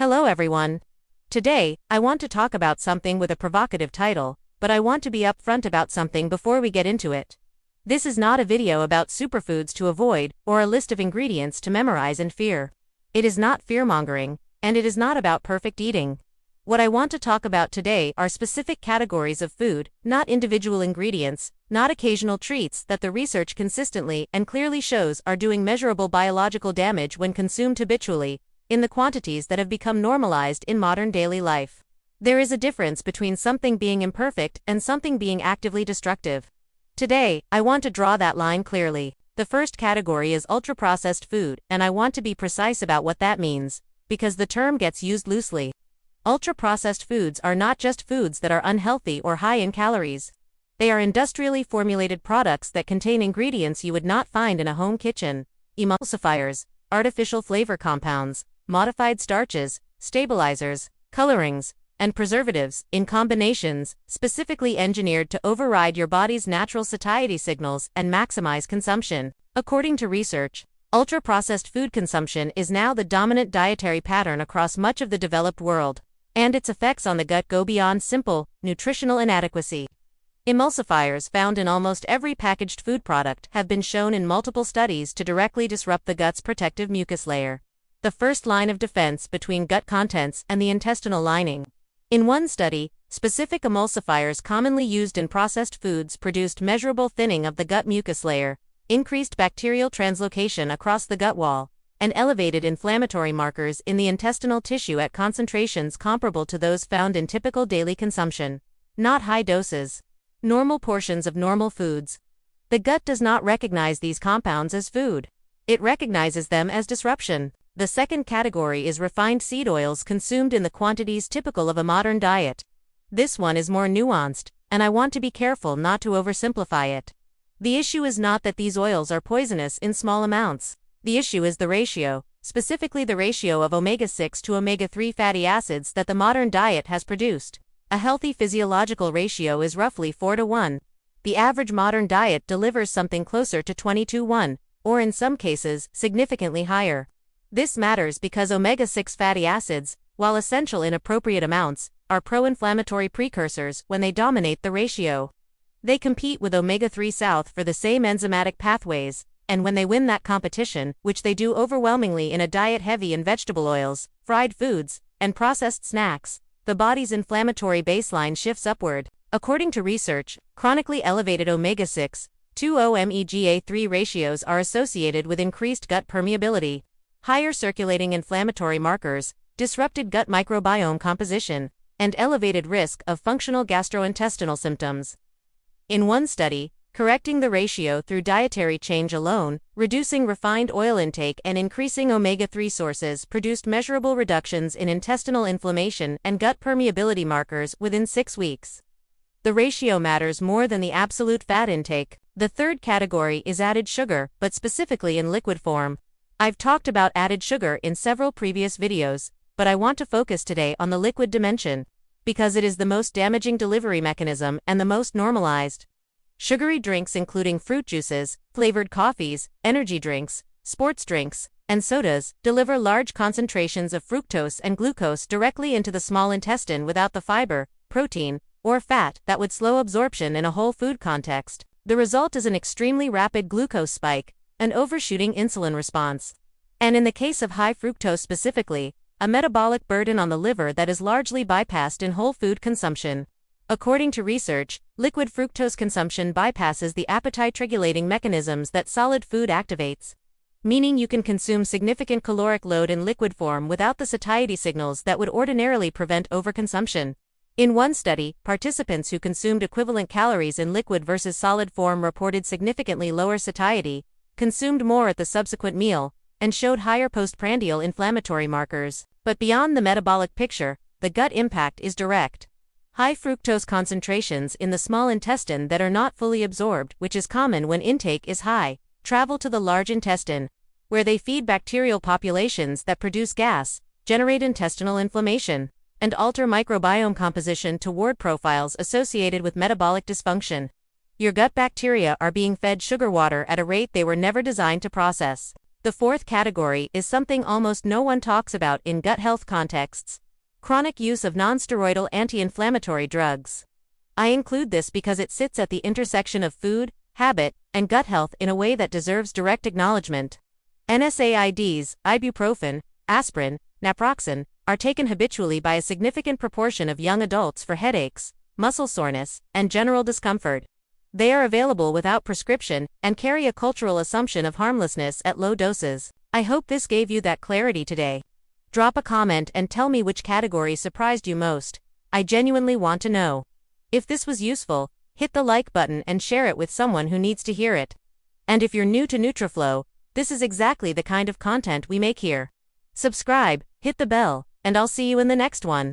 Hello everyone. Today, I want to talk about something with a provocative title, but I want to be upfront about something before we get into it. This is not a video about superfoods to avoid or a list of ingredients to memorize and fear. It is not fear-mongering, and it is not about perfect eating. What I want to talk about today are specific categories of food, not individual ingredients, not occasional treats that the research consistently and clearly shows are doing measurable biological damage when consumed habitually, in the quantities that have become normalized in modern daily life. There is a difference between something being imperfect and something being actively destructive. Today, I want to draw that line clearly. The first category is ultra-processed food, and I want to be precise about what that means, because the term gets used loosely. Ultra-processed foods are not just foods that are unhealthy or high in calories. They are industrially formulated products that contain ingredients you would not find in a home kitchen: emulsifiers, artificial flavor compounds, modified starches, stabilizers, colorings, and preservatives, in combinations, specifically engineered to override your body's natural satiety signals and maximize consumption. According to research, ultra-processed food consumption is now the dominant dietary pattern across much of the developed world, and its effects on the gut go beyond simple, nutritional inadequacy. Emulsifiers found in almost every packaged food product have been shown in multiple studies to directly disrupt the gut's protective mucus layer, the first line of defense between gut contents and the intestinal lining. In one study, specific emulsifiers commonly used in processed foods produced measurable thinning of the gut mucus layer, increased bacterial translocation across the gut wall, and elevated inflammatory markers in the intestinal tissue at concentrations comparable to those found in typical daily consumption. Not high doses. Normal portions of normal foods. The gut does not recognize these compounds as food. It recognizes them as disruption. The second category is refined seed oils consumed in the quantities typical of a modern diet. This one is more nuanced, and I want to be careful not to oversimplify it. The issue is not that these oils are poisonous in small amounts. The issue is the ratio, specifically the ratio of omega-6 to omega-3 fatty acids that the modern diet has produced. A healthy physiological ratio is roughly 4 to 1. The average modern diet delivers something closer to 20 to 1, or in some cases, significantly higher. This matters because omega-6 fatty acids, while essential in appropriate amounts, are pro-inflammatory precursors when they dominate the ratio. They compete with omega-3 south for the same enzymatic pathways, and when they win that competition, which they do overwhelmingly in a diet heavy in vegetable oils, fried foods, and processed snacks, the body's inflammatory baseline shifts upward. According to research, chronically elevated omega-6, 2-omega-3 ratios are associated with increased gut permeability, higher circulating inflammatory markers, disrupted gut microbiome composition, and elevated risk of functional gastrointestinal symptoms. In one study, correcting the ratio through dietary change alone, reducing refined oil intake and increasing omega-3 sources produced measurable reductions in intestinal inflammation and gut permeability markers within 6 weeks. The ratio matters more than the absolute fat intake. The third category is added sugar, but specifically in liquid form. I've talked about added sugar in several previous videos, but I want to focus today on the liquid dimension, because it is the most damaging delivery mechanism and the most normalized. Sugary drinks including fruit juices, flavored coffees, energy drinks, sports drinks, and sodas deliver large concentrations of fructose and glucose directly into the small intestine without the fiber, protein, or fat that would slow absorption in a whole food context. The result is an extremely rapid glucose spike, an overshooting insulin response, and in the case of high fructose specifically, a metabolic burden on the liver that is largely bypassed in whole food consumption. According to research, liquid fructose consumption bypasses the appetite-regulating mechanisms that solid food activates, meaning you can consume significant caloric load in liquid form without the satiety signals that would ordinarily prevent overconsumption. In one study, participants who consumed equivalent calories in liquid versus solid form reported significantly lower satiety, consumed more at the subsequent meal, and showed higher postprandial inflammatory markers. But beyond the metabolic picture, the gut impact is direct. High fructose concentrations in the small intestine that are not fully absorbed, which is common when intake is high, travel to the large intestine, where they feed bacterial populations that produce gas, generate intestinal inflammation, and alter microbiome composition toward profiles associated with metabolic dysfunction. Your gut bacteria are being fed sugar water at a rate they were never designed to process. The fourth category is something almost no one talks about in gut health contexts: chronic use of non-steroidal anti-inflammatory drugs. I include this because it sits at the intersection of food, habit, and gut health in a way that deserves direct acknowledgement. NSAIDs, ibuprofen, aspirin, naproxen, are taken habitually by a significant proportion of young adults for headaches, muscle soreness, and general discomfort. They are available without prescription and carry a cultural assumption of harmlessness at low doses. I hope this gave you that clarity today. Drop a comment and tell me which category surprised you most. I genuinely want to know. If this was useful, hit the like button and share it with someone who needs to hear it. And if you're new to NutriFlow, this is exactly the kind of content we make here. Subscribe, hit the bell, and I'll see you in the next one.